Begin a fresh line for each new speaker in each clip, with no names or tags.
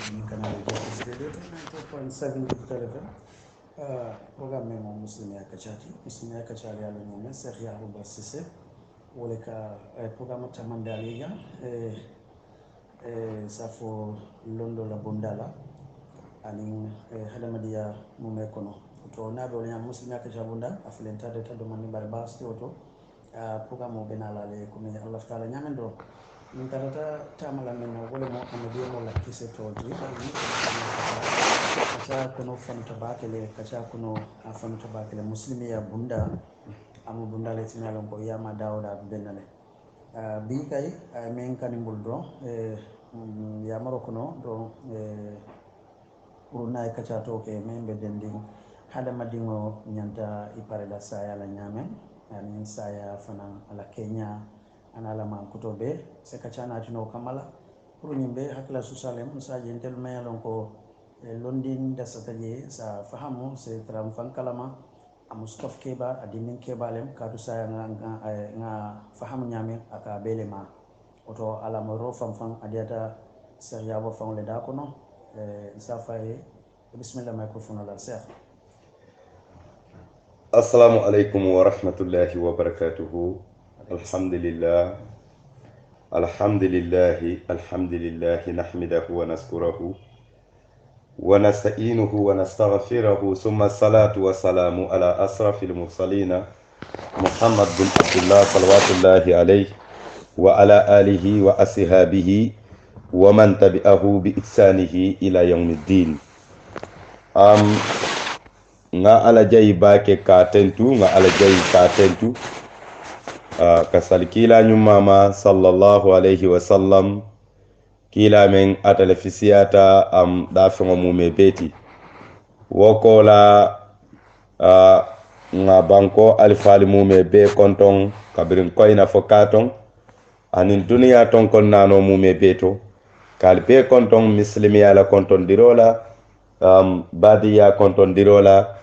min canal Justice Radio 90.7 Digital FM. Programme mo muslimi akachati muslimi akachali ala nyame Cheikh Yahouba Cissé wala ka programme tamande aliga safo londo la bondala ani hadamadiya mume kono to nabe wala muslimi akacha bonda aflenta de tado mani bar basti oto programme mo benala le ko min Allah taala nyamen do min karata tamala men wala mo amadi mo la kisse to di kacha kono fanta bakele kacha kono fanta bakele muslimi ya bunda amu bunda le tinalon ko yama dawda benale bi kay men kanimbul do ya maroko no do uruna kacha to ke men be dending hada madingo nyanta ipare da saya la nyamen ani saya fana ala Kenya anala man kutobe se kachana tino kamala pour nyimbe hakla susalem sa jentel mayalon ko londin da sataje sa fahamu se tram fankalama amustaf keba adinin kebalem kadu saya nga fahamu nyame aka belema oto ala moro fam adiata seriya bo fam le da kono isa faye bismillah microphone ala cheikh.
Assalamu alaikum wa rahmatullahi wa barakatuhu. Alhamdulillah nahmidahu wa naskurahu wa nasta'inuhu wa nastaghfiruhu summa salatu wa salamu ala asrafil mursalina Muhammad bin Abdullah salawatullahi alayhi wa ala alihi wa ashabihi wa man tabi'ahu bi ihsanihi ila yawmiddin. Nga ala jayi bake katentu nga ala jayi katentu kasal kila nyumama sallallahu alayhi wa sallam kila men atale fisiyata dafengo mume beti wokola nga banko alfali mume be konton kabirin koyna fokaton anin duniya ton kon nano mume beto kal be konton muslimi ala konton dirola badiya konton dirola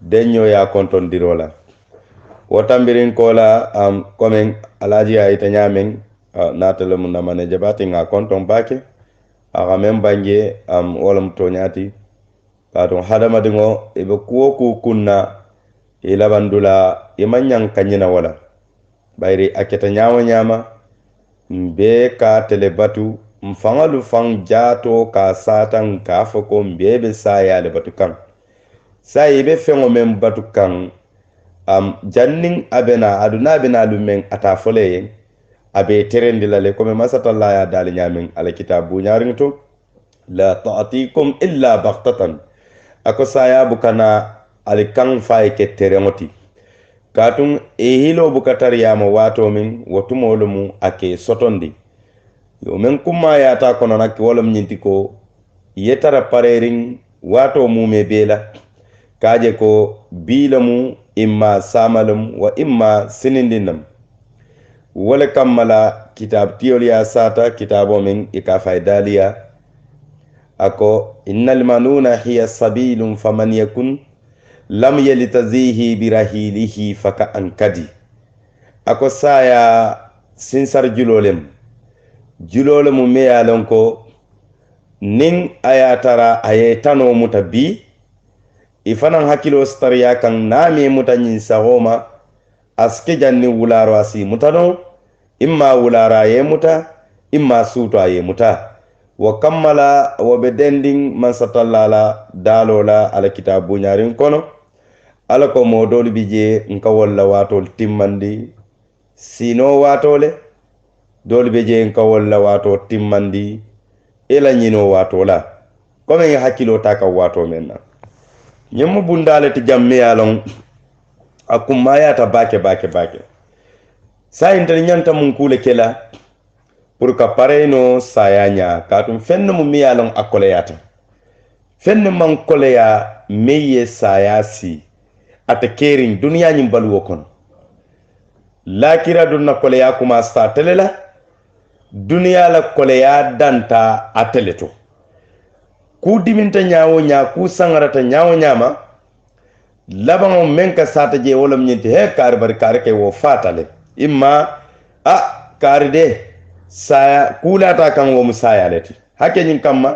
denyo ya konton dirola wotambirin kola komen alaji ya itanyamen natale mun namane jabati nga konton bake aga membange wala mtonyati katon hadama dingo ibe kuwo kunna ila bandula imanyang kanyina wala bayri aketa nyawo nyama mbe ka telebatu mfangalu fang jato ka satan ka foko mbebe saya le batukan sai be fengo mem batukan janning abena aduna bena lumen atafole abe terendi lale comme masatalla ya dal nyamin ala kitabu nyaring to la ta'tikum illa baghtatan ako saya bukana alikan fay ke terengoti katun hilo bukatar yama wato min wotumolumu ake sotondi yo men kuma ya ta kono nakki wolom nyinti ko yetara parerin wato mume bela kaje ko bilamu imma samalum wa imma sinindinam wala kammala kitab tiyol ya sata kitabo min ikafa daliya ako innal manuna hiya sabilun faman yakun lam yaltazihi birahilihi faka ankadi ako saya sinsar julolem mu me yalon ko nin ayatara ayetano mutabi ifanan hakilo stariya kan nami mutanyin sahoma aske janni wularo asi mutano imma wulara ye muta imma suto ye muta wa kammala wa bedending man satallala dalola ala kitabu nyarin kono ala ko modol bije nka walla watol timmandi sino watole dol beje nka walla wato timmandi ela nyino watola comme hakilo taka wato menna nyemu bundale ti jamme yalon akumma yata bake sa intel nyanta mun kule kela pour ka pareno sayanya katum fenn mu miyalon akole yata fenn man kole ya meye sayasi ata kerin duniya nyim balwo kon lakira dunna kole ya kuma sta telela duniya la kole ya danta ateleto ku diminta nyaawo nya ku sangarata nyaawo nyama labango menka sata je wolam nyinti he kar bar kar ke wo fatale imma kar de saya kulata kan wo musaya leti hake nyin kamma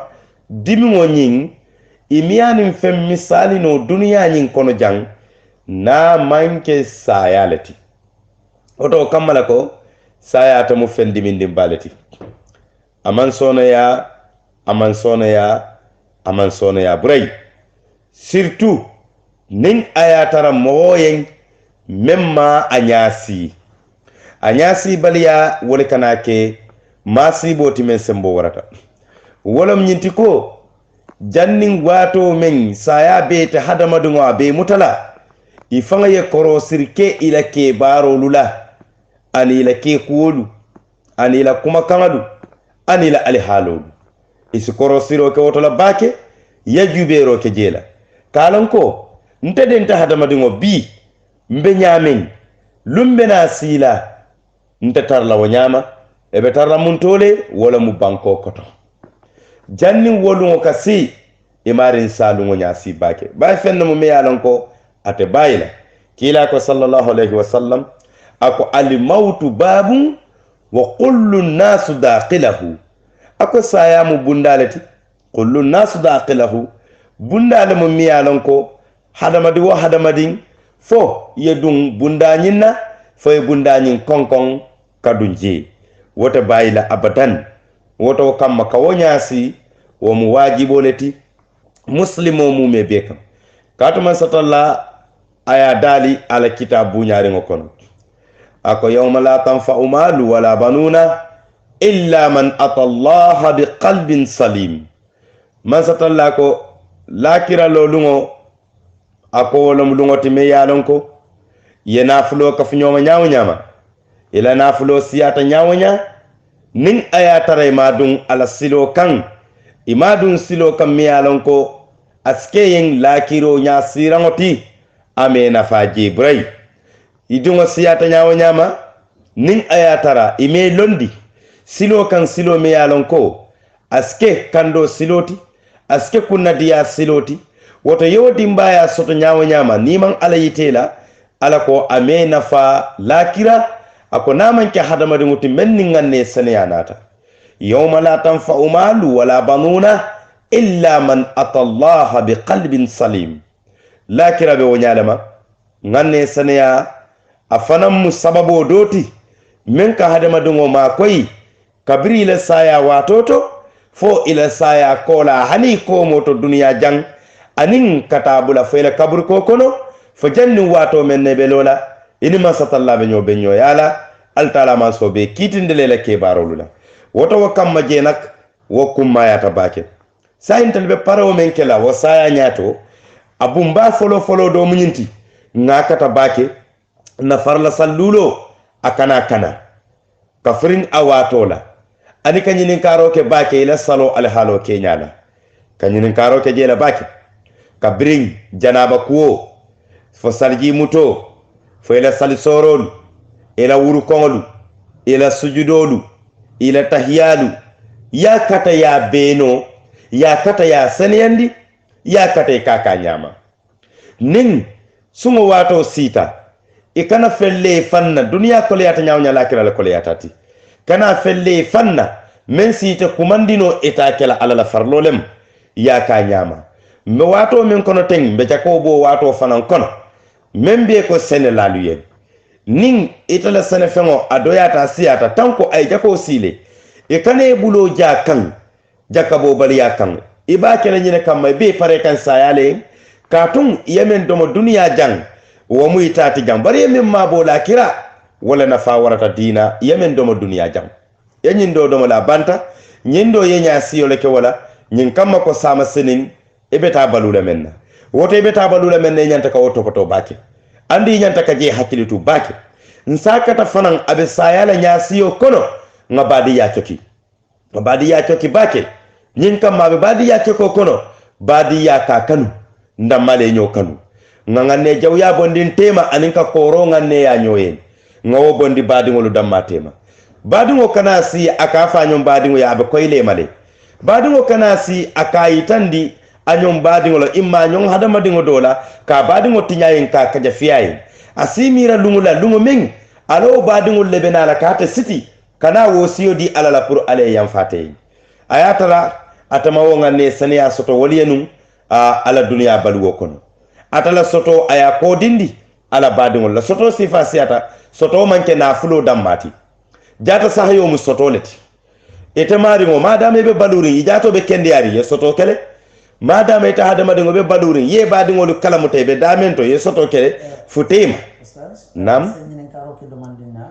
dimiŋo ñiŋ imiyaaniŋ feŋ misali no duniyaa ñiŋ kono jaŋ naa maŋ ke saaya le ti woto kamma la ko saaya ate mu feŋ dimindin baa le ti a maŋ sooneyaa burayi surtout niŋ a ye a tara mogo yeŋ meŋ ma a ñaasii baliya wo le kana ke maasiiboo ti meŋ sembo warata wo lom ñinti ko janniŋ waatoo meŋ saaya bee te hadamadiŋo a bee muta la i faŋa ye korosiri ke i la keebaaroolu la ani i la keekuwolu ani i la kumakaŋolu ani i la alihaaloolu i si korosiroo ke woto la baake ye jubeeroo ke jee la kaalaŋ ko nte de nte hadamadiŋo bii mbe ñaameŋ luŋ be naa sii la nte tara la wo ñaama e be tara la muntoo le wo le mu bankoo koto janniŋ wo luŋo ka sii i maariŋ saa luŋo ñaasii baake baayi feŋ ne mu me ye a loŋ ko ate baayi la kiilaa ko sallallahu alayhi wa sallam a ko alimawtu baabun wa kullu nnaasu daaqilahu a ko saayaa mu bundaa le ti kullu nnaasu daaqilahu bundaa le mu me ye a loŋ ko hadamadi wo hadamadiŋ fo ye duŋ bundaa ñiŋ na fo ye bundaa ñiŋ konkoŋ ka duŋ jee wote baayi la abadan woto kamma ka wo ñaasi wo mu waajiboo le ti muslimoo mume bee kaŋ kaatumaŋ satalla a ye daali ala kitaab buuñaariŋo kono a ko yawma la tanfa'u maalu wala banuuna illa man ata allaha bi qalbin salim maŋ satalla ko laakira loo luŋo a ko wo lomu luŋo ti me ye a loŋ ko ye naafuloo kafu ñooma ñaawo ñaama i la naafuloo siyaata ñaawo ñaa niŋ a ye a tara i maa duŋ ala siloo kaŋ i maa duŋ siloo kaŋ me ye a loŋ ko a si ke yeŋ laakiroo ñaa siiraŋo ti a me nafaa jee burayi i duŋo siyaata ñaawo ñaama niŋ a ye a tara i mee londi siloo kaŋ siloo me ye a loŋ ko a si ke kandoo siloo ti a si ke kunnadiyaa siloo ti woto yewo dimbaaya soto ñaawo ñaama niŋ maŋ ala yitee la ala ko a mee nafaa laakira a ko naa maŋ ke hadamadiŋo ti meŋ niŋ ŋaŋ ne seneya naata yawma la tanfa'u maalu wala banuuna illa man ata allaha bi qalbin salim laakira be wo ñaalema ŋaŋ ne seneya a fanaŋ mu sababoo doo ti meŋ ka hadamadiŋo maa koyi kabiri i la saaya waatoo to fo i la saaya koola hani i koomoo to duniyaa jaŋ aniŋ ka taa bula fo i la kaburikoo kono fo janniŋ waatoo meŋ ne be loo la i ni mansatalla be ñoo be ñooyaa la ali taala mansoo be kiitindi le la keebaaroolu la woto wo kamma jee nak wo kummayaata baake sayintelu be paroo meŋ ke la wo saaya ñaato a bumbaa foloo foloo doo mu ñinti ŋa kata baake nafar la salluuloo a kana ka firiŋ a waatoo la ani ka ñininkaaroo ke baake i la saloo alihaaloo keeñaa la ka ñininkaaroo ke jee la baake ka biriŋ janaaba kuwo fo salijii mutoo fo i la sali sooroolu i la wurukoŋolu i la sujudoolu i la tahiyaalu yaa kata yaa beenoo yaa kata yaa seneyandi yaa kata i kaakaa ñaama niŋ suŋo waatoo siita i kana fellee fanna duniyaa koleyaata ñaawo ñaa laakira la koleyaata ti kana fellee fanna meŋ siita kumandinoo itaa ke la alla la farloo lem yaa kaa ñaama mbe waatoo meŋ kono teŋ mbe jakoo boo waatoo fanaŋ kono meŋ bee ko sene laalu ye niŋ ite la sene feŋo a doyaata a siyaata tanko a ye jakoo siile i kana ye buloo jaa kaŋ jakkaboo baliyaa kaŋ i be a ke la ñine kamma i bee paree kaŋ saayaa le kaatuŋ i ye meŋ domo duniyaa jaŋ wo mu itaati jaŋ bari ye meŋ maaboo la kira wo le nafaa warata diina i ye meŋ domo duniyaa jaŋ ye ñiŋ doo domo la a banta ñiŋ doo ye ñaa siyo le ke wo la ñiŋ kamma ko saama siniŋ i be taa baluu le meŋ na woto i be taa baluu le meŋ na i ñanta ka wo topotoo baake andi i ñanta ka jee hakkilitu baake nsaa kata fanaŋ a be saaya la ñaasiyo kono ŋa baadiyaa coki baake ñiŋ kamma a be baadiyaa cokoo kono baadiyaa ka kanu ndamma le ñoo kanu ŋa ŋaŋ ne jawyaa bondin teema aniŋ ka kooroo ŋaŋ ne yaa ñoo yen ŋa wo bondi baadiŋolu dammaa teema baadiŋo kana si a ka faañoŋ baadiŋo ye a be koyileema le baadiŋo kana si a ka yitandi a ñoŋ baadiŋo la imma ñoŋ hadamadiŋo doo la ka baadiŋo tiñayiŋ ka kaja fiyayiŋ a si miira luŋo la luŋo meŋ ala wo baadiŋolu le be naa la ka ate siti kana wo siyo di ala la pour ala ye yanfaate ye a ye a tara atama wonga ne saniya soto waliyenu ala duniya baluwo kono atala soto aya ko dindi ala badingol la soto sifa siata soto manke na fulo dammati jata sahayo mu soto leti ite mari mo madame be baluri ijato be kende yari ye soto kele madame ita hadama dingo be baluri ye badingol kala mutebe damento ye soto kele futima nam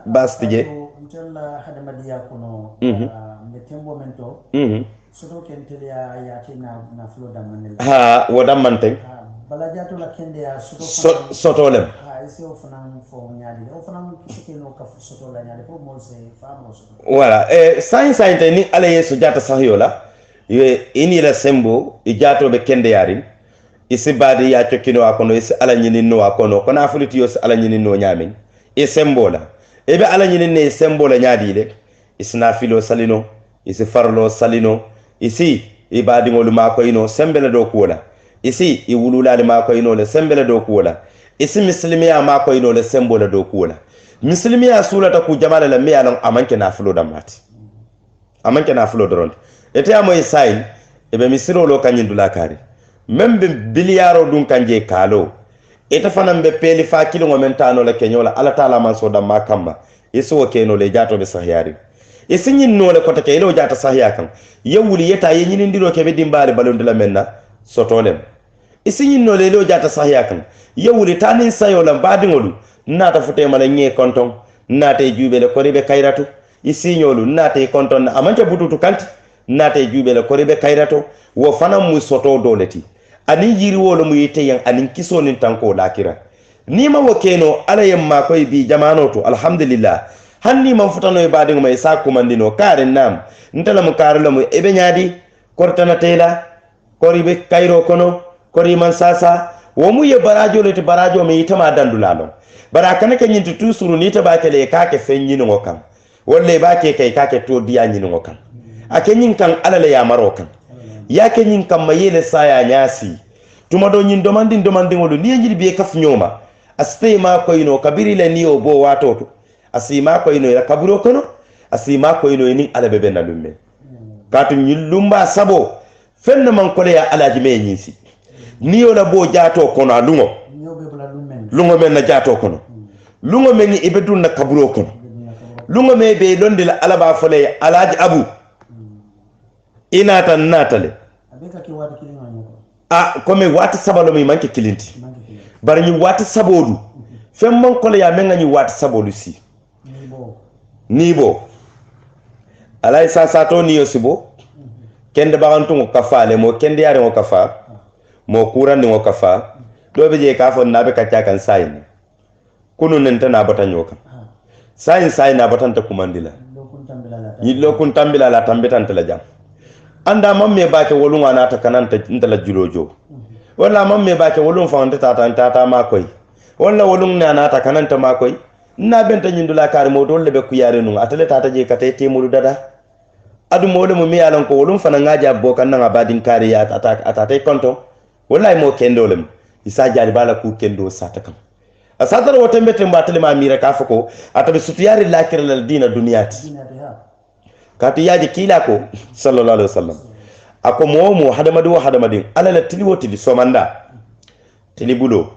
bastije
mtella hadama diya kono metembo mento soto kentele ya na fulo damanel
ha wodamante
bala jato la kende ya
soto lem
iso fanan fo nyaadi o fanan sikeno ka soto la nyaadi ko mo se famo soto
voilà sain ni ala yesu jata sahyola ye ini la sembo i jato be kende yarin isi badi ya chokino akono isi ala nyini no akono kona fuliti yo ala nyini no nyamin e sembola ebe ala nyini ne sembola nyaadi le isna filo salino isi farlo salino isi ibadi ngolu mako ino sembele do kuola isi i wululali mako ino le sembele do kuola isi muslimiya mako ino le sembola do kuola muslimiya sulata ku jamala la miya non amanke na fulo damati amanke na fulo doron ete amoy sain ebe misiro lo kanyindula kari membe biliyaro dun kanje kalo ita fanan be peli fa kilo momentano la kenyola ala taala man so damma kamba isi wo keno le jato be sahyari isi nyin no le kota ke ilo jata sahya kan yewuli yeta ye nyinin diro ke be dimbali balondula menna sotolem isi nyin no le ilo jata sahya kan yewuli tanin sayola badingolu nata fute mala nye konton nata jubele koribe kairatu isi nyolu nata konton amanke bututu kanti nata jubele koribe kairatu wo fana mu soto doleti ani yiri wolo mu yite yan anin kiso nin tanko lakira ni ma wokeno ala yamma koy bi jamano to alhamdulillah hanni man futano e badingo may sa ko mandino kare nam ntala mu karlo mu ebe nyaadi kortana tela koribe kairo kono kori man sasa wo mu ye barajo leti barajo me yitama dandulalo bara kana ke nyinti tusuru ni taba kele kake fenyi no kan wolle ba ke kai kake to diya nyi no kan ake nyin kan alala ya maro kan yake nyin kam mayele saya nyasi tuma do nyin domandin ngolu ni njiri be kaf nyoma aste ma ko ino kabiri le ni obo watoto asima ko ino ya kaburo kono asima ko ino ni ala bebe na lumme katu nyilumba sabo fenna man ko ya alaji me nyisi ni ola bo jato kono lungo lungo men na jato kono lungo men ibe dun na kaburo kono lungo me be londi la alaba fole alaji abu inata natale
abeka ki wati kilinga
kome wati sabalo mi manke kilinti bari ni wati sabodu fem mon ko ya menga ni wati sabodu si nibo alay sa to ni yosibo kende bagantu ko kafale mo kende yare mo kafa mo kuran ni mo kafa do be je ka fon nabe kacca kan sayni kunu nenta na batanyo kan sayin na batanta kumandila ni lokun tambila la tambetan tala jam anda mamme baake wolunga nata kananta intala julojo wala mamme baake wolun fawante tata ma koy wala wolun na nata kananta ma koy na benta nyindula kare mo dolle be ku yare nun atale tata je kate temulu dada adu mole mo mi yalan ko wolun fana ngaja bo kan nga badin kare ya atata konto wallahi mo kendolem isa jari bala ku kendo sataka asadar wotembe temba tele ma mira ka fako atabe sutiyari lakira dina duniyati kati yaji kila ko sallallahu alaihi wasallam ako momo hadamadin alala tiliwoti di somanda tilibulo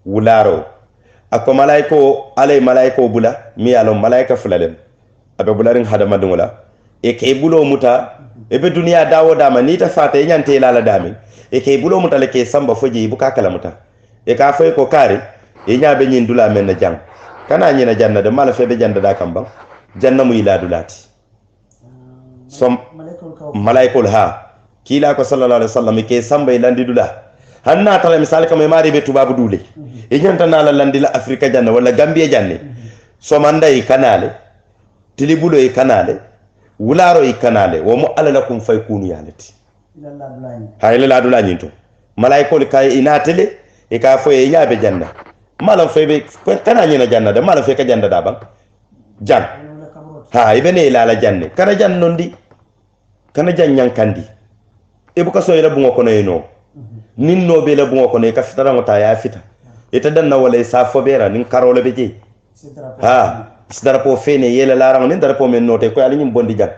wularo ako malaiko bula mi alo malaika fulalem abe bularin hadamadin wala e kay bulo muta e be duniya dawo dama ni ta fata nyante lala dami e kay bulo muta le ke samba foji buka kala muta e ka fay ko kare e nyaabe nyin dula men na jang kana nyina janna de mala febe janda da kamba janna mu ila dulati som malaikul ha kila ko sallallahu alaihi wasallam ke samba landi dula hanna tala misal kam mari be tubabu dule e nyanta nala landi la afrika janna wala gambia janne so mandai kanale tilibulo e kanale wularo e kanale wo mo ala lakum faykunu yalati ila la dulani to malaikul kay inatele e ka fo e nyaabe janna malam febe kana nyina janna de malam fe ka janna da ban jan ibene la janne kana jan nondi kana jan nyankandi e buka so ila bungo kono eno nin no be la bungo kono ka fitara ngota ya fita ita danna wala sa fobera nin karole be je sidara po fene yela la ran nin dara po men note ko ala nyim bondi jan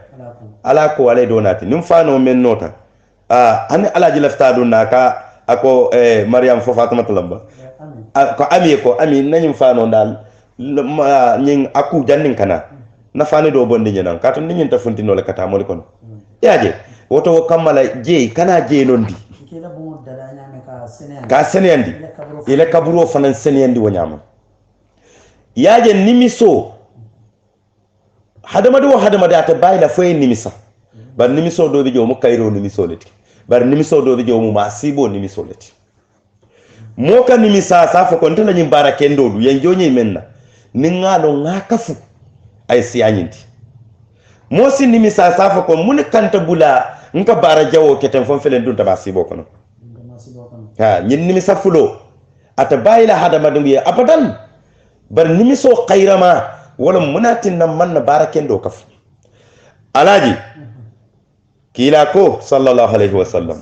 ala ko wala donati nim fano men nota hani alaji laftadu naka ako Mariam fo Fatuma lamba ko ami nanyum fano dal nyin aku jannin kana na fani do bondi nyenan kato nyin ta funtino le kata mol kon yaje woto kammala je kana je nondi ka seneyandi ile kaburo fanan seneyandi wonyama yaje nimiso hadamade ata bayla foye nimisa bar nimiso do be jomu kayro nimiso leti bar nimiso do be jomu masibo nimiso leti moka nimisa safa kon tala nyim barakendo du yen jonyi menna ningalo ngakafu ay siyanyinti mosi nimisa safa kon mun kanta bula nka bara jawo keten fon felen dun tabasibo kono nyin nimisa fulo ata bayla hadamade mbiye abadan bar nimiso qayrama wala munatin nan manna barakendo kaf alaji kila ko sallallahu alaihi wasallam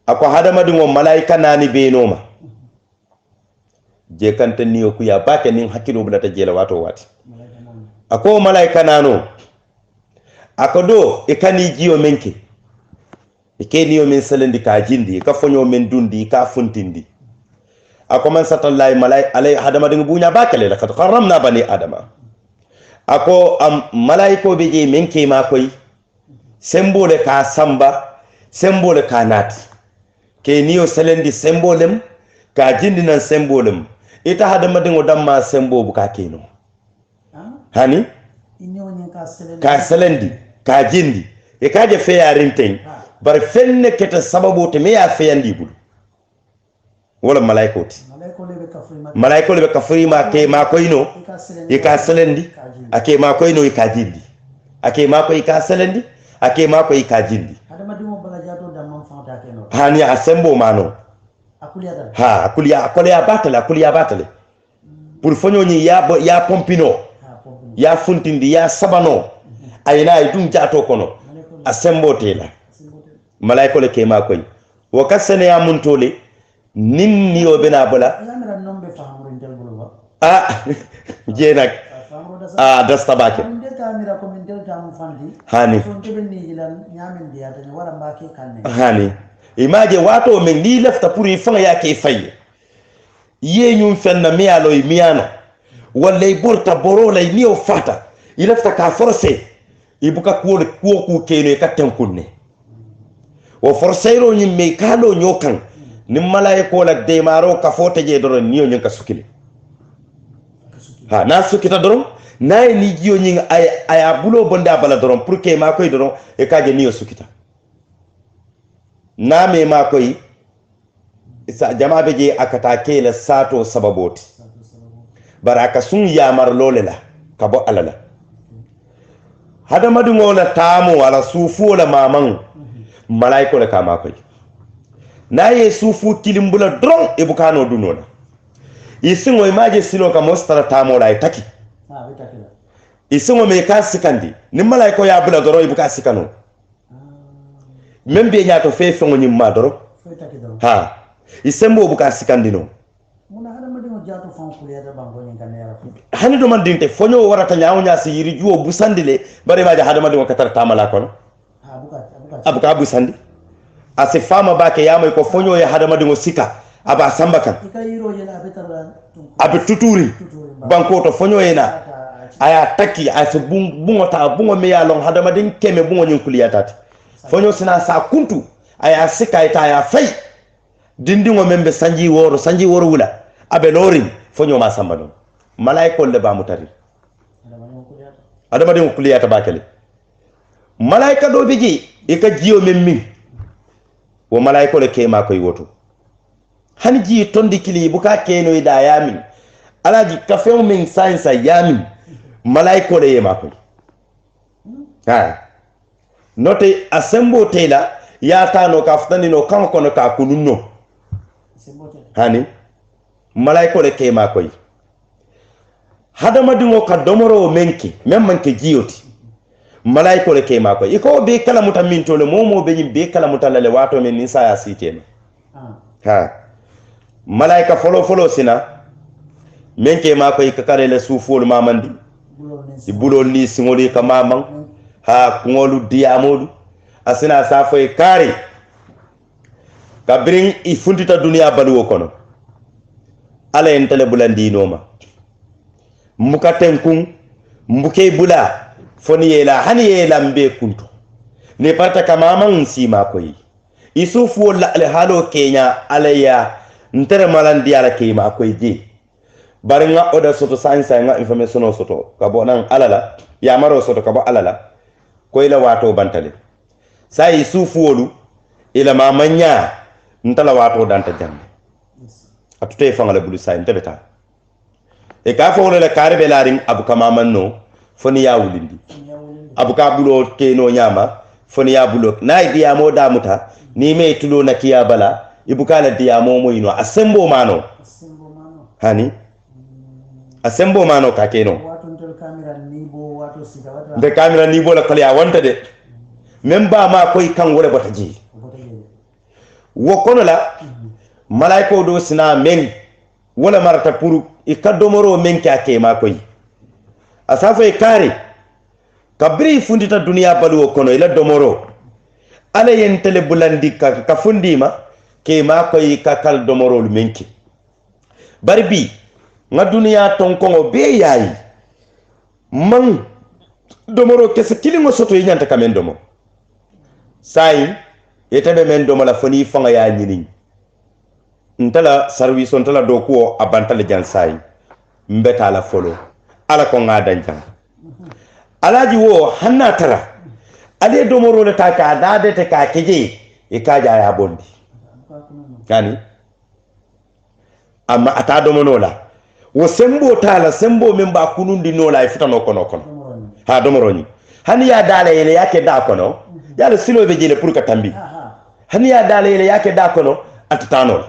ako hadamadi ngo malaika nani beenoma je kanta niyo ku ya bake nin hakilo bulata jela wato wati ako malaika nano akodo ikani jiyo menke ikeniyo men selendi ka jindi ka fonyo men dundi ka funtindi ako man satallahi alai hadamadi bunya bakale laqad qarramna bani adama ako malaiko be je menke ma koy sembole ka samba sembole ka nati ke niyo selendi sembolem ka jindi nan sembolem ita hadamadi damma sembo buka keno hani ka selendi ka jindi e kaje feyarin ten bar fenne keta sababu te me ya feyandi bulu wala malaikoti malaiko le be kafrima ke ma koyno e ka selendi ake ma koyno e ka jindi ake ma koy ka selendi ake ma koy ka jindi hani a sembo mano akuliya batale pour fonyo ni ya pompino ya funtindi ya sabano ayina dum jato kono a sembo tela malaiko le ke ma koy wo kasene ya muntole nin ni o bena bala jenak dasta bake hani imaje wato men ni lafta puri fanga yake faye ye nyum fenna miyalo miyano walla burta borola ni o fata ilafta ka forcer ibuka ku kene ka tenkunne wo forcero nyimme kalo nyokan nim malaiko la de maro ka fote je doron niyo nyin ka sukile na sukita doron nay ni jiyo nyin aya bulo bonda bala doron pour que ma koy doron e kaje niyo sukita na me ma koy isa jama be je akata kele sato sababoti baraka sun yamar lolela ka bo alala hada madu ngola tamo wala sufu wala maman malaiko la kama koy na ye sufu kilimbula dron e bukano dunona isingo imaje silo ka mostara tamo la itaki isingo me ka sikandi ni malaiko ya bula dron e buka sikano membe nyato fe fongo nyimma dron isembo buka sikandi no hani do man dinte fonyo warata nyaawo nyaasi yiri juwo busandile bare maja hadama do katar tamala kono abuka busandi ase fama bake yamay ko fonyo ya hadama dingo sika aba samba kan abe tuturi banko to fonyo ena aya taki ase bungo me ya long hadama din keme bungo nyinkuli yatati fonyo sina sa kuntu aya sika ita aya fay dindingo membe sanji woro wula abe lorin fonyo ma samba don malaiko le ba mutari adama dingo kuliyata bakale malaika do biji e ka jiyo memmin wo malaiko le kema koy woto hani ji tondi kili buka keno ida yamin alaji kafew min science yamin malaiko le yema koy note asembo tela ya tano kaftani no kanko no ka kununno hani malaiko le kema koy hadama dingo ka domoro menki memmanke jiyoti malaiko le kema koy iko be kala mutamin to le momo be be kala mutalale wato men ni saya sitema malaika folo sina men kema koy ka kare le sufol mamandi ibulol ni singoli ka mamang ha kungolu diamodu asina safo e kare kabrin i funtita duniya baluwo kono ala en tele bulandinoma mbuka tenkun mbuke bula foni yela hani yela mbe kunto ne parta kamaman sima koyi isufu wala al halo kenya alaya ntere malandi ala kema koyi ji baringa oda soto science nga information soto kabo nan alala ya maro soto kabo alala koyla wato bantale sai isufu wolu ila mamanya ntala wato danta janne atute fangala bulu sai ntebeta e ka fo wala kare be laring abu kamaman no foni ya wulindi abu ka bulo keno nyama foni ya bulo nay diamo damuta ni me tulo na kiya bala ibukala diamo moyino asembo mano hani asembo mano ka keno de camera ni bo la kala ya wonta de memba ma koy kan wala bota ji wo kono la malaiko do sina men wala marata pour ikadomoro men ka ke ma koy asafa e kare kabri fundita duniya balu kono ila domoro ala yentele bulandi ka fundima ke ma koy ka kal domoro lu menki barbi nga duniya ton kongo be yayi man domoro kese kilingo soto yanta kamen domo sai yetabe men domo la foni fanga ya nyini ntala service ntala dokuo abantale jan sai mbeta la folo ala ko ngada jang alaji wo hanna tara ade domoro le ta ka dade te ka keje e ka ja ya bondi yani amma ata domono la wo sembo tala sembo memba kunundi no la ifutano kono ha domoro ni hani ya dale ele yake da kono yalla silo be jele pour ka tambi hani ya dale ele yake da kono atutano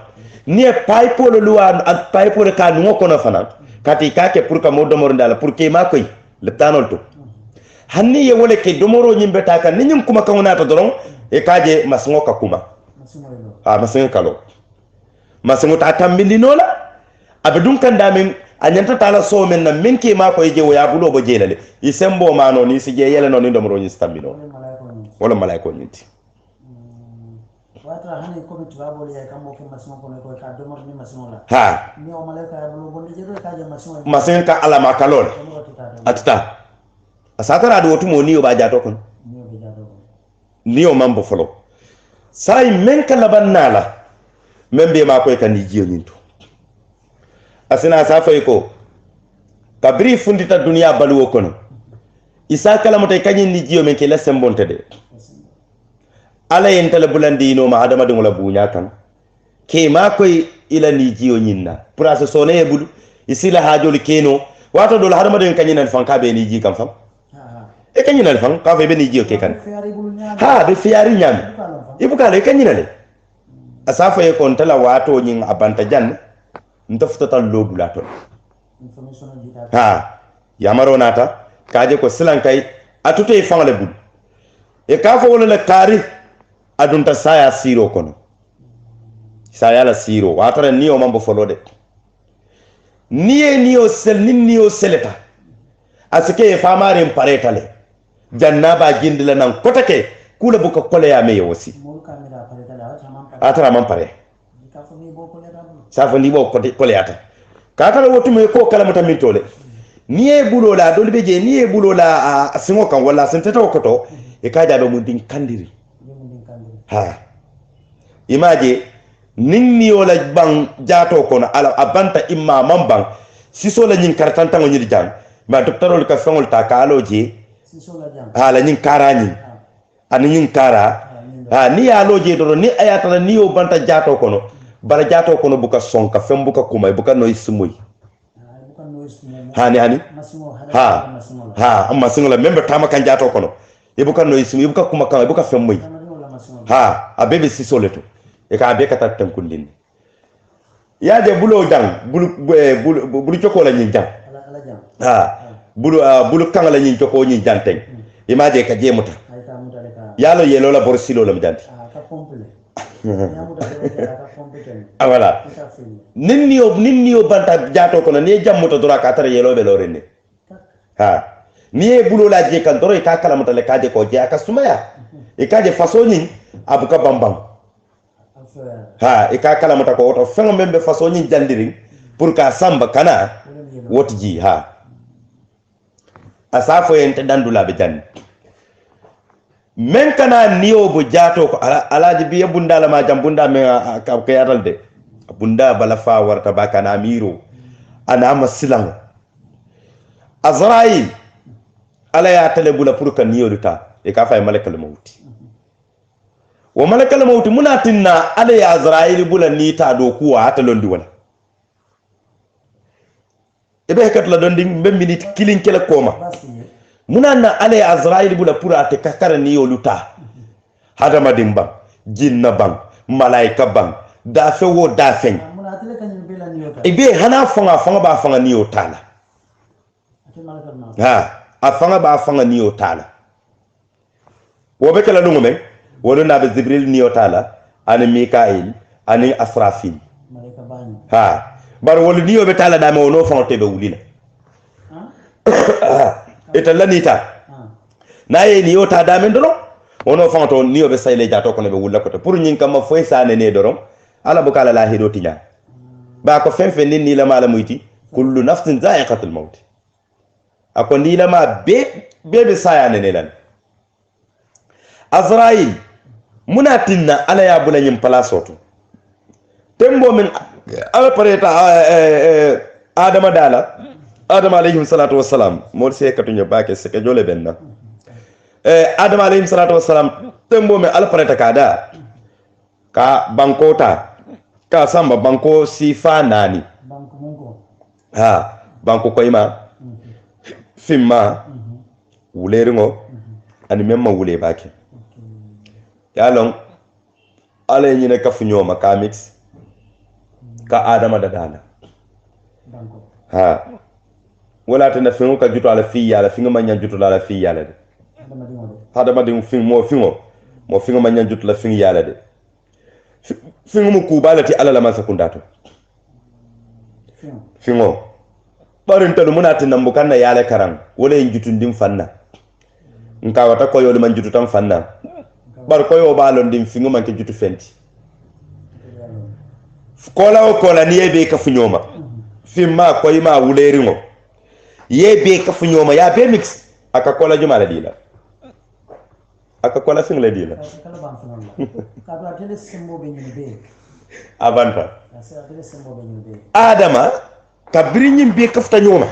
ni pipe le luwa at pipe le ka no kono fana kati kake pour ka mo domoro ndala pour ke ma koy le tanol to hanni ye wole ke domoro nyimbe taka ni nyum kuma kawna to doron e kaje masingo ka kuma ha masingo kalo masingo ta tambindi nola abedun kan damin anyanta tala so men na min ke ma ko je wo ya bulo bo jelale isembo mano ni si je yele no ni domoro ni stambino wala malaiko nyinti
watra hani ko bitwa boli ya kambo ke masingo ko ka domoro ni masingo la
ha
ni o malaika ya bulo bo je ka je
masingo ka ala makalol atata asatara do tumo niyo ba jato kon niyo mambo folo sai men kala bannala membe ma koy kan jiyo ninto asina safay ko kabri fundita duniya baluwo kono isa kala motay kanyin ni jiyo men ke la sembonte de ala yentale bulandi no ma adama de ngola bunya kan ke ma koy ila ni jiyo nyinna pura so sone bulu isila hajol keno wato dol hadama de kanyin fan ka be ni ji kan fam e kanyina le fan ka fe be ni jiyo ke kan ha be fiari nyam ibuka le kanyina le asafa e kon tala wato nyin abanta jan ntafta tal lobula to ha yamaro nata kaje ko silan kay atute fangale bul e ka fo wala kari adunta saya siro kono saya la siro watara niyo mambo folode niyo sel niyo seleta asike famare paretale jannaba gindila nan kotake kula buka kole ya meyo wasi atara man pare safa ni bo kole ata katara wotu me ko kala mata mitole niye bulola dole beje niye bulola asingo kan wala senteta okoto e kaja be mun din kandiri ha imaje ninni wala bang jato kono ala abanta imma mambang siso la nyin kartanta ngoni jang ma doctorol ka fangol ta kaloje ha la nyin karani ani nyin kara ha ni ya loje do ni ayata ni o banta jato kono bala jato kono buka sonka fem buka kuma buka noy sumuy ha ni hani ha amma singola membe tama kan jato kono e buka noy sumuy buka kuma kan buka fem moy ha abebe sisoleto e ka be kata tankundin ya de bulo dang bulu choko la nyin jang ha bulu kan la nyin choko nyin janteng imaje ka jemuta yalo yelo la borsilo la mjanti voilà ninniyo banta jato kono ni jammuto dora ka tara yelo be lorene ha ni bulo la je kan doro ka kala mutale ka je ko je aka sumaya e ka je façon ni abuka bambam ha e ka kala mata ko oto fengo membe façon ni jandiri pour ka samba kana woti ji ha asafo ente dandula be janni men kana niyo bo jato ko alaji biye bundala ma jam bunda me ka yatal de bunda bala fa warta bakana miro ana masilang azrail ala ya tele bula pour ka niyo luta e ka fay malakal mauti wa malakal mauti munatinna ala ya azrail bula nita do kuwa ata londi wala ebe kat la dondi mbembi kilin kele koma munanna ala ya azrail bula pour ate kakara niyo luta hadama dimba jinna bang malaika bang da fe wo da fen ebe hana fanga ba fanga niyo tala ha afanga ba fanga niyo tala wo be kala lungu men wono na be jibril niyo tala ani mikail ani asrafil ha bar wol niyo be tala da me wono fanga tebe wulina eta lanita na ye niyo ta da men dono wono fanga to niyo be sayle jato ko ne be wulla ko to pour nyin kam foy sane ne dorom ala bu kala la hido tinya ba ko fen fen ni la mala muyti kullu nafsin za'iqatul maut ako ni la ma be sayane ne lan azrail munatinna ala ya bula nyim palasoto tembo min ala pareta adama dala adama alayhi salatu wassalam mo se katunya bake se ke jole benna adama alayhi salatu wassalam tembo min ala pareta kada ka bankota ka samba banko sifa nani banko mungo ha banko koyma fimma wuleringo ani memma wule bake yalon ala nyine ka funyoma ka mix ka adama da dana banko ha wala tan fingo ka juto ala fi yala fingo ma nyan juto ala fi yala de adama de fingo mo fingo ma nyan juto la fingo yala de fingo mu kubalati ala la masakundato fingo barin tadu munati nambu kanna yale karam wala injutu ndim fanna nka wata ko yolu man jutu tam fanna bar ko yo balon ndim fingo man ke jutu fenti kola o kola ni yebe ka funyoma fimma ko yima wuleringo yebe ka funyoma ya be mix aka kola juma la dila aka kola fingo la dila avanta adama kabiri nyim be kafta nyoma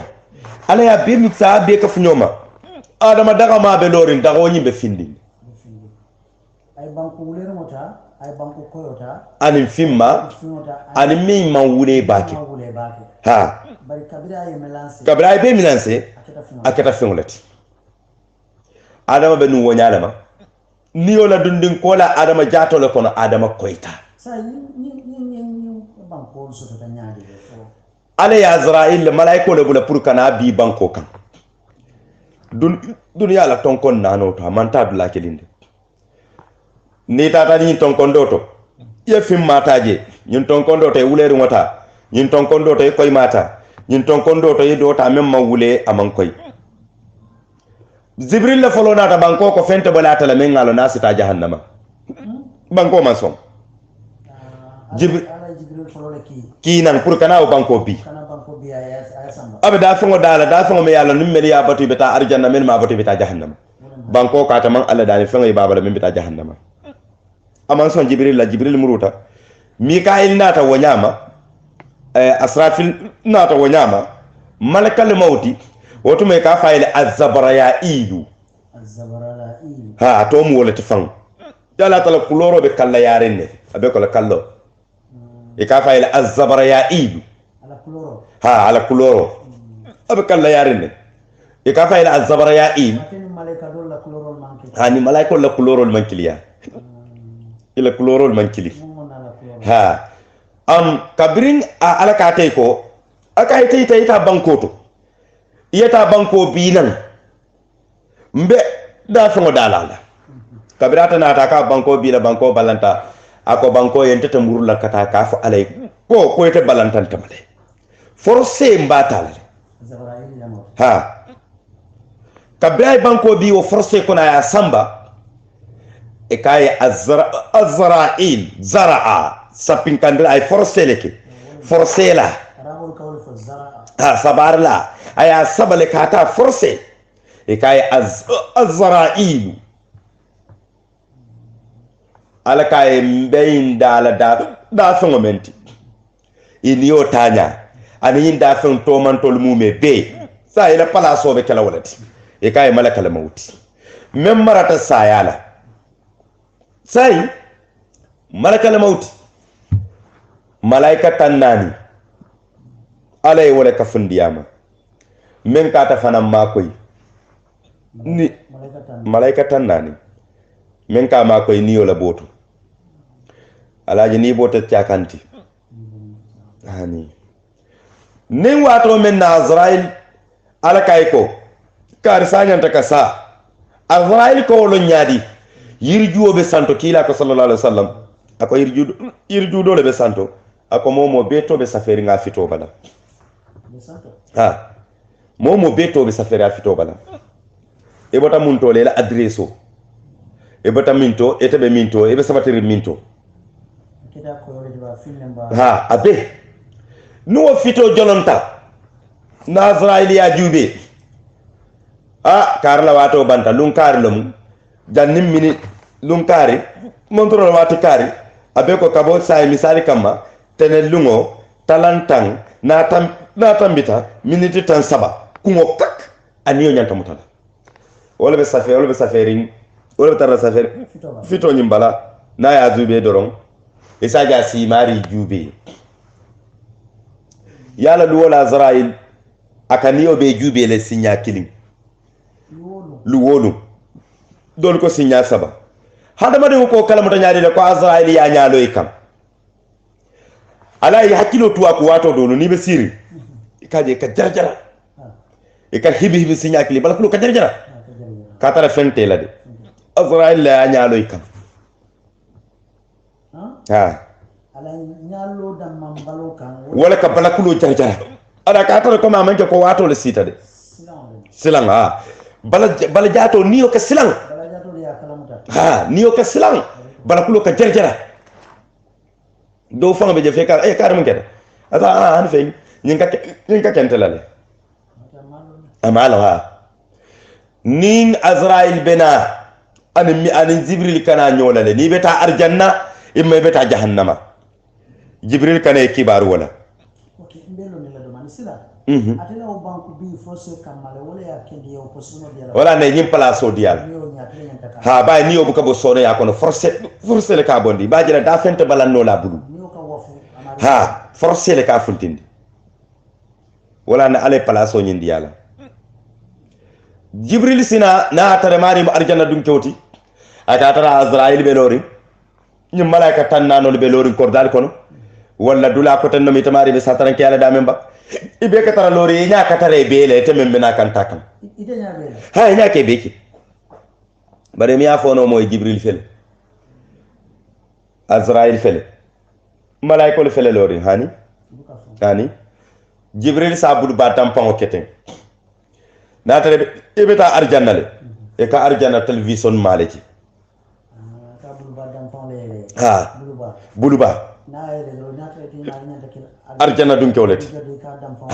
ala ya be mitsa be kaf nyoma adama daga ma be lorin daga nyim be findi ay banko wulere mota ay banko koyota ani fimma ani mi man wule baki ha bari kabira be melancer akata fingolati adama be nu wonyala ma niyo la dundin kola adama jato le kono adama koyta sa ni banko so ta nyaade ala ya azrail malaiko le bula pour kana bi banko kan dunya la tonkon nano to manta dula kelinde ni tata ni tonkon doto ye fim mataje ñun tonkon doto e wuleru ngota ñun tonkon doto e koy mata ñun tonkon doto e dota même ma wule aman koy jibril la folo nata banko ko fente balata la men ngalo nasita jahannama banko man som jibril folo le ki nan pour kana o banko bi abe da fongo da fongo me yalla nim meli ya batu beta arjanna men ma batu beta jahannama banko ka ta man alla dani fongo babala men beta jahannama aman son jibril muruta mikail nata wonyama asrafil nata wonyama malakal mauti woto me ka fayle azzabrailu ha to mu wala tifan dala tala kuloro be kala yarenne abe ko la kallo e ka fayle azzabrailu ha ala kuloro abe kala yarenne e ka fayle azzabrailu ha ni malaika la kuloro mankiliya ila kuloro mankili ha kabrin ala ka tay ko aka tay ta bankoto yeta banko binan mbe da fongo dalala kabirata na ta ka banko bila banko balanta ako banko yente ta murula kata ka fa alay ko yete balantan tamale forcé mbatala ha kabray banko bi wo forcé kona ya samba e kay azra'il zara'a sapin kandira ay forceleke forcela
arabul kawli fa zara'a
ha sabarla aya sabale kata forcé e kay azra'il ala kay mbeyin dala da fongo menti iniyo tanya ani inda fon to mantol mume be sa ila pala so be kala walati e kay malakal mauti mem marata sayala sai malakal mauti malaika tannani alay wala ka fundiyama men kata fana makoy ni malaika tannani men ka makoy niyo la boto alaji ni boto tiakanti hani nin wato men na Azrail ala kay ko kar sañanta ka sa Azrail ko lo nyaadi yirjuo be santo kila ko sallallahu alaihi wasallam ako yirjudo le be santo ako momo beto be safari nga fito bala ha momo beto be safari a fito bala e bota munto le la adreso e bota minto e tebe minto e be sabatiri minto ha abe no fito jolonta na Azrail ya jube karla wato banta lun kari lom jannim mini lun kari montoro wato kari abe ko kabo sai misali kama tene lungo talantang na tambita miniti tan saba kumo kak aniyo nyanta mutala wala be safari wala be tarra safari fito nyimbala na ya jube dorong isaja si mari jube yala luwola Azrail akaniyo be jube le sinya killing luwolu don ko sinya saba hada made ko kala mata nyaade ko Azrail ya nyaalo ikam ala ya hakilo tuwa ko wato do ni be siri ikaje ka jarjara e ka hibi sinya kili bala ko ka jarjara ka tara fente la de Azrail ya nyaalo ikam ha
ala nyallo dam mambalo kan
wala ka bala kulo jarjara ada ka tara ko ma manke ko wato le sita de silang ha bala jato niyo ka silang
bala jato ya kalamuta
ha niyo ka silang bala kulo ka jarjara do fanga be je fekal e karam ngeda ata an fe nyinka kentelale amala ha nin Azrail bena an Jibril kana nyolale ni beta arjanna imma beta jahannama Jibril kana kibaru wala
okay mbelo ne la do man sila atela o banku bi force kamale wala ya kendi yo posino diala
wala ne nyim place diala ha bay ni obu ka bo sone ya kono force le ka bondi ba jira da fente balanno la bulu ha force le ka funtindi wala na ale place o nyindi yala Jibril sina na tare mari mo arjanna dum kewti aka tara Azrail be lori nyim malaika tan nanol be lori kordal kono wala dula ko tan no mi tamari be sataran ke yala da memba ibe ka tara lori nya ka tare bele te membe na kan takam
ide nya bele
ha nya ke beki bare mi afono moy Jibril fel Azrail fel malaika le fel lori hani Jibril sabul batam pango keten na tare ibe ta arjanna le e ka arjanna television maleki
ka bulu badam pango le
ha buluba
na ele lo na tare ti na nya takil
arjanna dum kewleti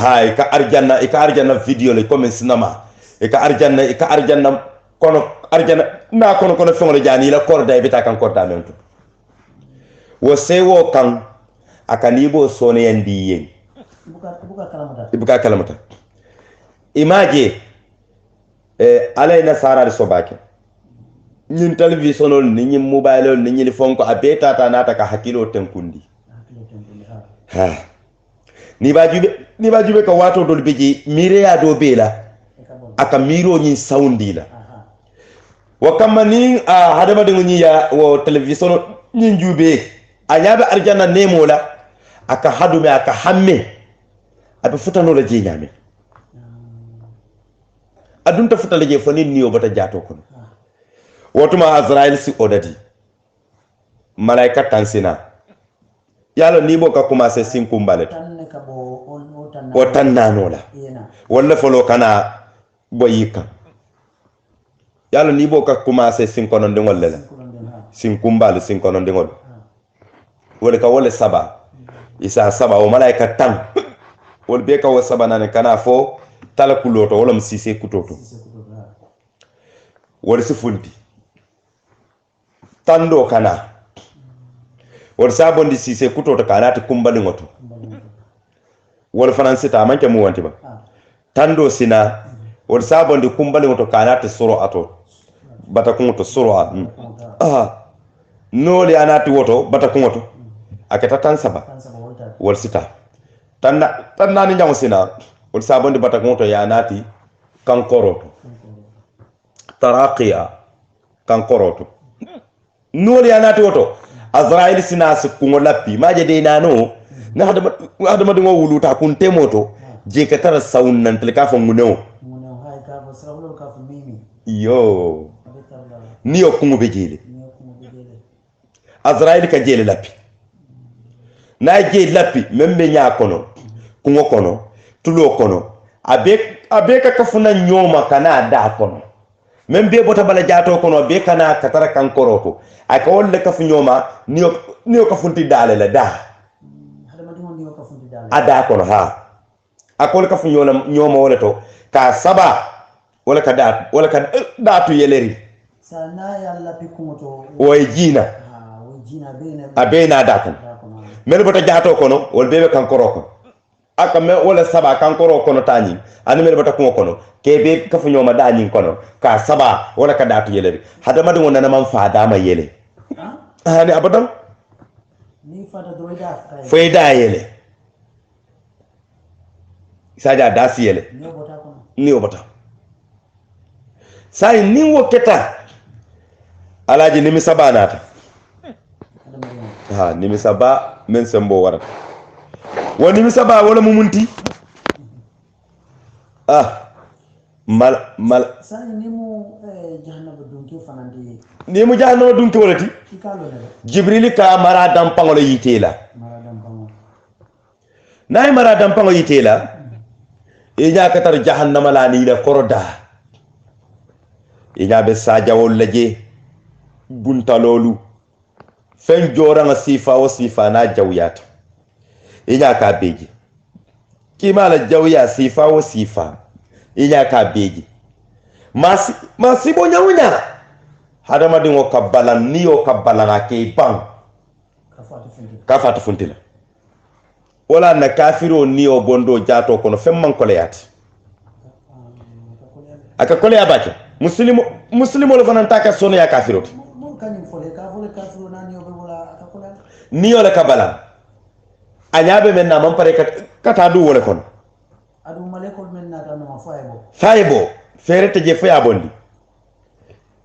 ha e ka arjanna video le comme cinema e ka arjanna kono arjanna na kono fengole jani la korda e beta kan korda men to wo sewo kan akani bo sone yandi yen buka kalamata imaje alay nasara so bake ñin televisionol ni ñin mobile ni ñin fonko abeta ta nata ka hakilo tenkundi ha ni ba jube ka wato dol beji mire ya do bela aka miro ñin saundi la wa kamani hadama de ñi ya wo television ñin jube anyaba arjana nemola aka hadume aka hamme abe futano la je nyame adunta futale je foni niyo bata jato kono wotuma Azrail si odati malaika tansina yalo ni boka commencer sinkumbale o tannanola walla folo kana boyika yalo ni boka commencer sinkono ndengol lela sin kumbal sin kono ndingol wala ka wala saba isa saba o malaika tan wol be ka wo saba nan kana fo tala kuloto wala msise kutoto wala sifunti tando kana wala sabondi sise kutoto kana ta kumbali ngoto wala faransi ta manke mu wanti ba tando sina wala sabondi kumbali ngoto kana ta suro ato bata kungoto suro noli anati woto bata kungoto aketa tan saba wala sita tanna ni nyamu sina wala sabondi bata kungoto ya nati kankoroto taraqiya kankoroto noli anati woto azrail sina su kungo lappi maje de nano na hadama dingo wuluta kun temoto je ka tara sawun nan tel ka fa munew
hay ka fa srawlo ka fa mimi
yo ni o kungo be jele azrail ka jele lappi na je lappi membe nya kono kungo kono tulo kono abe ka kafuna nyoma kana da kono membe bota bala jato kono be kana katara kankoroto aka wolle kafu nyoma niyo kafunti dale la da ada kono ha akol kafu nyoma wala to ka saba wala ka datu yeleri
sana yalla pikumoto
way jina abena da kono mel bota jato kono wol bebe kankoro kono aka me wala saba kankoro kono tani ani mel bota ko kono kebe kafu nyoma dani kono ka saba wala ka datu yeleri hada madu wona man fa dama yele hani abadan
ni fata doida
faida yele saja dasi yele ni obata sai ni woketa alaji nimi sabanata ha nimi saba men sembo warata woni mi saba wala mumunti mal
sai nimu jahannaba dunki fanandi
nimu jahannaba dunki wolati jibril ka mara dam pangolo yitela nay mara dam pango yitela e nya katar jahannama la ni la koroda e nya be sajawol laje buntalolu fen jora nga sifa wa sifa na jawyata e nya ka beji kimala jawya sifa wa sifa inya ka beji masibo nyawnya hadama dingo kabbalan niyo kabbalana ke bang kafatu funtila wala na kafiro niyo bondo jato kono femman koleyat aka koleya baake muslimo lo fanan taka sono ya kafiro niyo la kabbalan anyabe men na man pare kata du wala kono
adu malekol men na tan ma
faybo ferete je faya bondi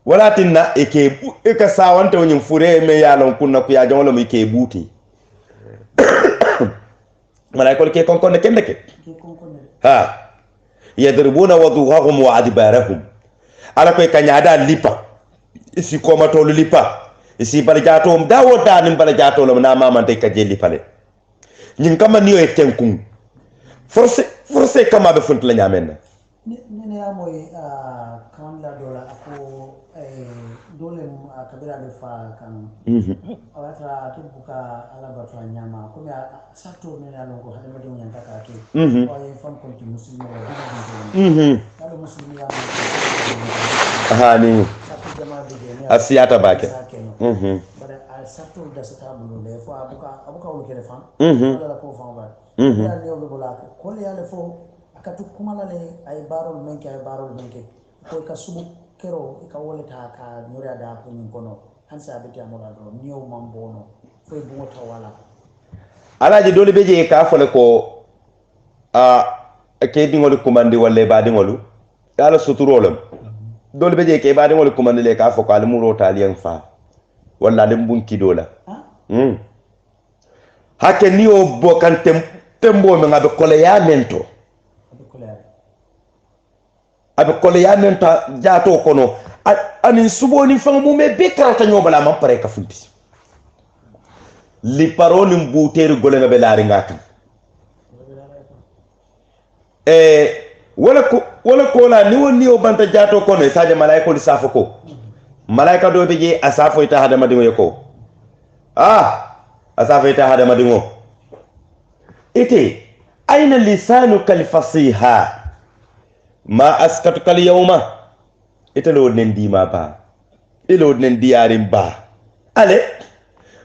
wala tinna e ka sawanta wonyin fure me yalon kunna ku ya jawlo mi ke buti malaikol ke konkon kende ke ha yadribuna wadhuhum wa adbarahum ala ko kanyada lipa isi ko ma tolu lipa isi balajato dawo danim balajato lo na mama tay ka je lipale nyin kama niyo e tenkun forcé kama be funt la nyamen
ne ya moy kan la dola ako dole kabira de fa kan awata tubuka ala batwa nyama ko ya sato ne ya longo hade madu nyanta ka ke ko ay fam ko ti muslimo la kala muslimo ya
hani asiyata bake
bara sato da sata bulu le fo abuka wul kele fam wala ko fam ba ya le obe bulaka ko le ya le fo akatu kumala le ay barol menke ko ka subu kero ka wolata ka nyura da ko min kono hansa be tamola do niyo mambono fo bu mota wala
alaji dole beje ka fole ko ke dingol kumandi walle ba dingolu yala suturolam dole beje ke ba dingol kumandi le ka fo ko almuro taliyan fa walla dem bunki dola hakke niyo bokan tembo me ngabe kole ya mento abe kole ya menta jato kono ani suboni fanga mu me be karata nyobala man pare ka funti li paroni mbuteru gole ngabe laari ngaka wala ko la ni woni o banta jato kono saje malaiko li safo ko malaika do be je asafo ita hada madingo yeko asafo ita hada madingo ite aina lisanuka alfasiha ma askatuka alyawma ite lo nen dima ba ilo nen diyarin ba ale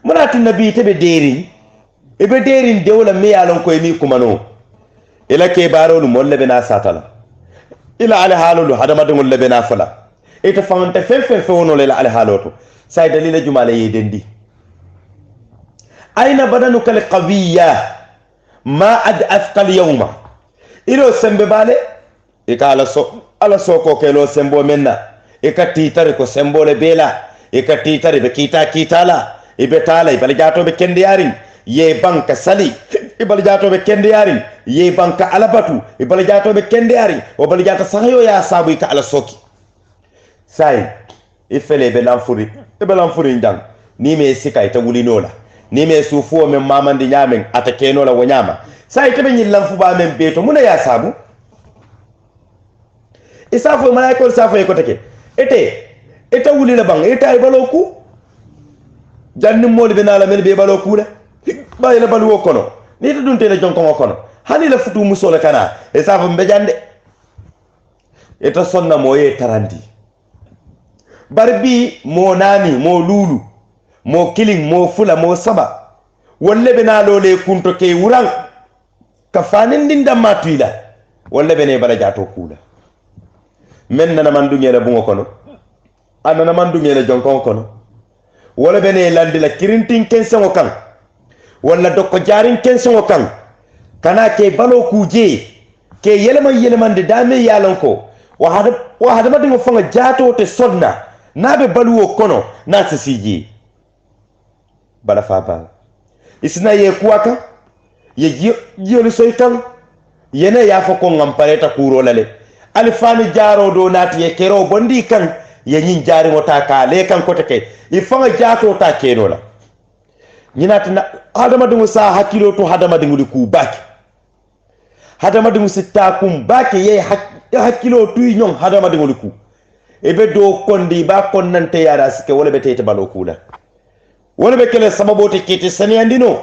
munati nabi tebe derin ibe derin dewla me yalon koy mi kumano ila ke barolu molle bena satala ila ala halulu hadamadul lebena fala ita famanta fe wono ila ala haloto say dalila jumala yedendi aina badanuka alqawiyya ma ad afqal yawma ilo sembe bale ikala ala soko kelo sembo menna ikati tare ko sembole bela ikati tare be kitala ibe tala ibal jato be kende yarin ye banka sali ibal jato be kende yarin ye banka alabatu ibal jato be kende yarin o bal jata sahayo ya sabu ka ala soki sai ifele be lamfuri be lamfuri ndang ni me sika ita wulinola ni me sufu men mamandi nyamen atakeno la wonyama sai tebe nyi lamfu ba men beto muna ya sabu isafo malaiko safo ko take ete wuli la bang ete ay baloku janni moli be nala mel be baloku la bay la balu kono ni to dunte la jonko kono hani la futu musola kana isafo mbe jande ete sonna moye tarandi barbi mo nani mo lulu mo killing mo fula mo saba wolle be nalo le kunto ke wuran ka fanin din damma tuila wolle be ne bala jato kula men nana man dungela bungo kono anana man dungela jonkon kono wala bene landi la kirintin kensengo kan wala dokko jarin kensengo kan kana ke balo kuje ke yelema de dame yalon ko wa hada madingo fanga jato te sodna nabe baluwo kono na siji bala faba isna ye kuwaka ye jiyolu soytan yene ya fako ngam pareta kuro lale alfani jaro do nati ye kero bondi kan ye nyin jari wota ka le kan ko take ifanga jato ta keno la nyinati na hadama dungu sa hakilo to hadama dungu ku baki hadama dungu sitta kum baki ye hakilo tu nyon hadama dungu ku ebe do kondi ba konnante yara sike wala betete balo kula wala be kele sababu te kiti sani andino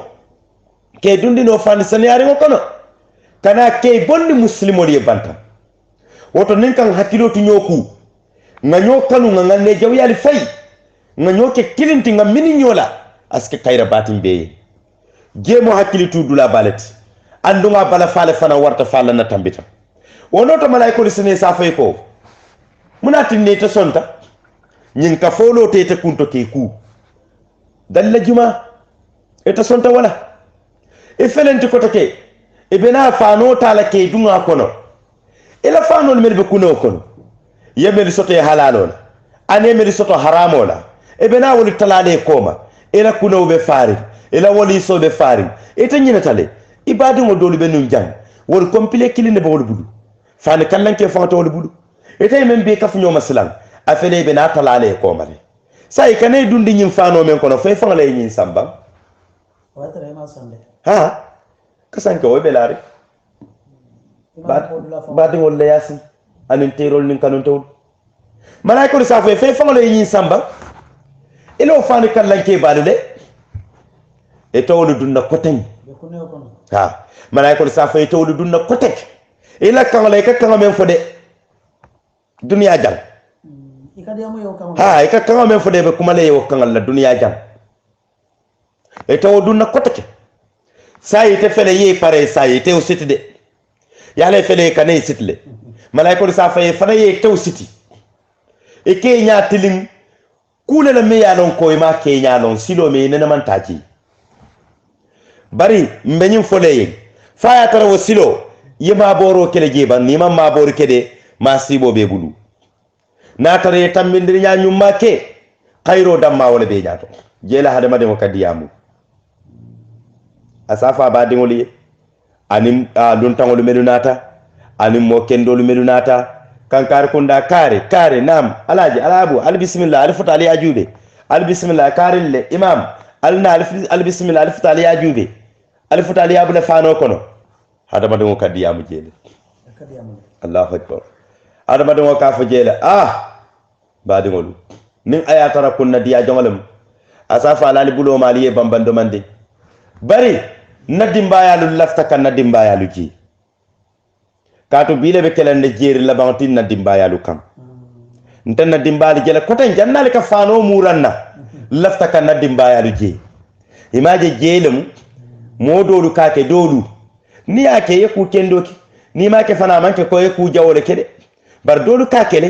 ke dundino fani sani ari kono kana ke bondi muslimo ye banta woto nin kan hakkilo tu nyoku nga nyokanu nga ne jaw yali fay nga nyoke kilinti nga mini nyola aske kayra batin be jemo hakkilitu dula balati andunga bala fale fana warta fala na tambita wono to malaiko lisene sa fay ko munati ne ta sonta nyin ka folo te te kunto ke ku dalla juma eta sonta wala e felenti ko take e bena fano tala ke dunga kono ila fanol mel be kuno kono yemel soto e halalol ane mel soto haramola e bena woli talale koma ila kuno be fari ila woli so be fari eta nyina tale ibadu mo dolu be num jang wol complet kiline be wol budu fane kallanke fanto wol budu eta men be kafu nyoma silang afele be na talale koma re sai kanay dundi nyim fano men kono fay fangale nyin samba
watra ma sonde
ha kasanke o be lari baati ngol le yasin anin terol nin kanun tawul malaiko sa fe fangalo yin samba ilo fani kallanke baade de e tawlu dunna koten ha malaiko sa fe tawlu dunna kotek ila kangale ka kangamen fode dunya jang
ikadi amu yo kangamen
ha ika kangamen fode be kuma le yo kangal la dunya jang e taw dunna kotek sai te fele yi pare sai te o sitide yale fele kanay sitle malaiko sa fay fana ye taw siti e ke nya tilim kule la me yalon ko ma ke nya lon silo me nena man taji bari mbenyim fole ye faya tara wo silo yema boro kele jeba ni ma boro kede ma sibo be bulu na tare tambindir nya nyumma ke khayro damma wala be nyato jela hada made mo kadiyamu asafa ba dingoli anim don tangolu medunata anim mo kendolu medunata kankar kunda kare nam alaji alabu al bismillah alif tali ajube al bismillah karille imam alna al bismillah alif tali ajube alif tali abula fano kono hada madon kadiyamu jele Allahu akbar hada madon ka fa jele ba dingolu nin aya tara kunna diya jongalem asafa alali bulo maliye bambando mande bari nadimbayalu lafta kan nadimbayalu ji kato bile be kelande jeri labantin nadimbayalu kam nta nadimbali jela koten jannali ka fano muranna lafta kan nadimbayalu ji imaje jelem modolu kake dolu ni ake yeku kendoki ni make fana manke ko yeku jawole kede bar dolu kakele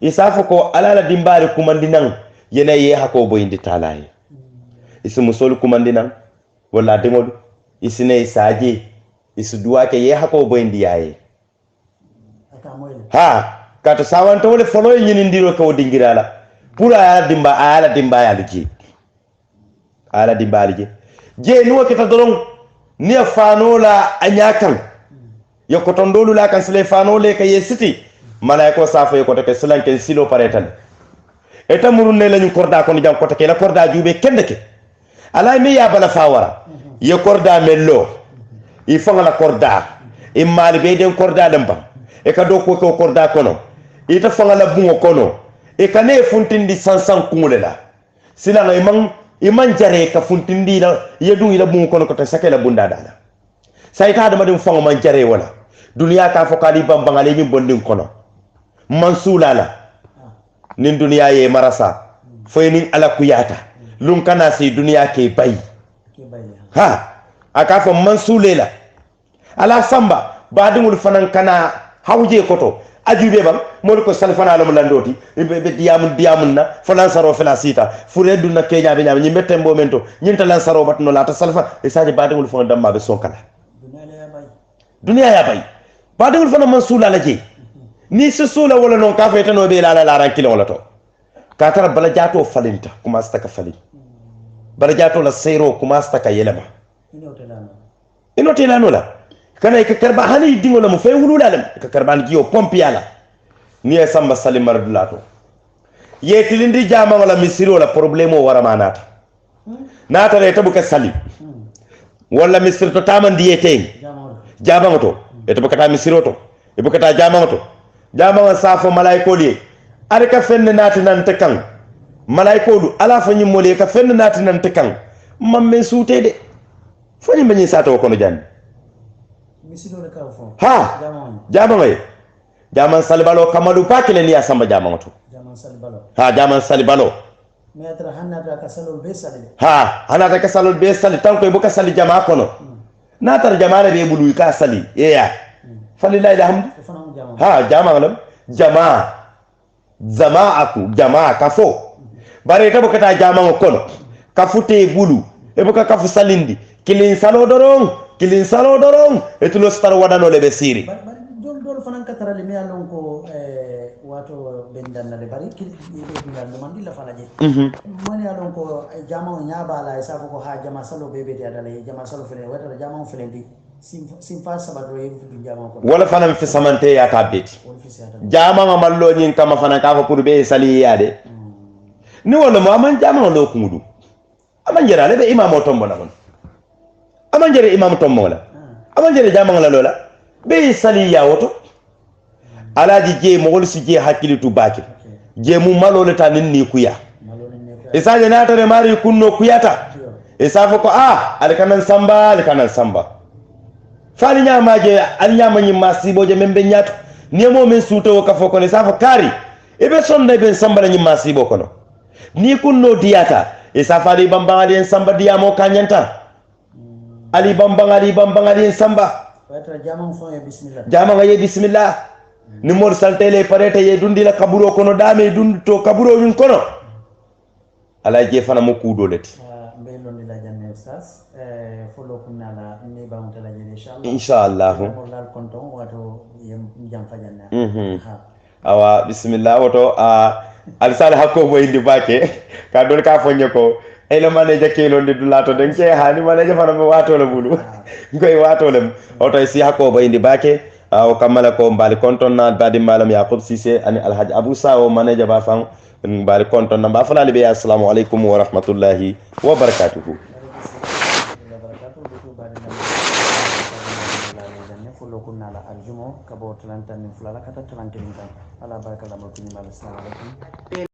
isafu ko alala dimbali kumandinan yena ye hako boyindi talaye isi musol kumandinan wala dengol isine isaje isu duwake ye hako boyindi yaye ha kato sawanto wole folo nyini ndiro ko dingirala pura ala dimba ya liji ala dimba liji je nuwa kita doron ni fano la anyakan yokoton dolu la kan sele fano le kay siti malaiko safo yokoto ke silanke silo paretan eta murunne lañu korda ko ni jam ko take la korda jube kendeke ala mi ya bala fawara ye korda mello i fanga korda e mali be den korda damba e ka do ko korda kono ita fanga la bungo kono e ka ne funtindi sansan kungule la silanga iman jare ka funtindi la yedu ila bungo kono ko ta sakela bunda dala sayta dama dum fanga man jare wala duniya ka fo kali bambangale min bondin kono mansulala nin duniya ye marasa foy nin ala kuyata lun kana si duniya ke bay ha aka fo mansulela ala samba badingul fanan kana hawje koto ajube bam mol ko salfana alam landoti be diamun na fanan saro fela sita fure dunna kenya be nyam nyi metten bo mento nyinta lan saro batno la ta salfa e saje badingul fon damma be sonkala duniya ya bay badingul fanan mansulala je ni sula wala non ka fete no be la ran kilo wala to ka tara bala jato falinta kuma staka falin bala jato la sero kuma staka yelema ino telano la kana ka karba hani dingo la mu fay wulula lam ka karban giyo pompi yala ni e samba salimar dulato ye tilindi jama wala misiro la problemo wara manata nata re tabuka sali wala misir to tamandi yete jama moto e tabuka ta misiro to e buka ta jama moto jama safo malaiko li are ka fenne nati nan te kan malaiko lu ala fanyi mole ka fenne nati nan te kan mamme suute de fanyi mani sato ko no janni misido le ka fo ha jama ngay jama salbalo kamalu pakile ni asamba jama moto jama salbalo ha jama salbalo metra hanata ka salol be sali ha hanata ka salol be sali tanko ibuka sali jama kono natar jama be bulu ka sali yeya falilahi alhamdu ha jama lam jama zama'atu jama kafo bare tabo kata jama kono kafute bulu e buka kafu salindi kilin salo doron etulo star wadano le be siri dol fanan katara le mi alon ko wato bendan na le bari kil be ngando man dilla falaje mani alon ko jama nyaaba la isa ko ha jama salo bebe dia dale jama salo fele wata jama fele di simfa sabado e fu jama ko wala fanan fi samante ya tabeti jama ma mallo nyin kama fanan ka ko pour be sali yade ni wala mo man jama lo kungudu aman jera le be imamo tombo la mon aman jere imam tombo la aman jere jama la lola be sali ya woto alaji je mo wol si je hakilitu baki je mu malo le tanin ni kuya isaje na tare mari kunno kuyata isafa ko alkanan samba fali nyama je al nyama nyi masibo je membe nyato nemo men suto ka foko ne safa kari ebe sonde ben samba nyi masibo kono ni kunno diata isafa li bambanga en samba diamo kanyanta ali bambanga en samba watra jamang fo ya bismillah jamanga ye bismillah ni mor saltele parete ye dundi la kaburo kono dame dundi to kaburo yun kono ala je fana mo kudoleti be londi la janne ustaz folo kunna la ni ba mutala jene inshallah mo dal konton wato yem jam fajanna awa bismillah wato alisal hakko bo indi bake ka don ka fonye ko ele manager ke londi dulato den ke hani manager fana mo wato la bulu ngoy wato lem oto si hakko bo indi bake o kamala ko mbali konton na badi malam yaqub cisse ani alhaji abou sawo manager ba fam mbali konton na ba fala libe assalamu alaikum wa rahmatullahi wa barakatuh kunna la aljumo kabo 30 min fulala kata 30 min ala baraka la mo kini mal assalamu alaikum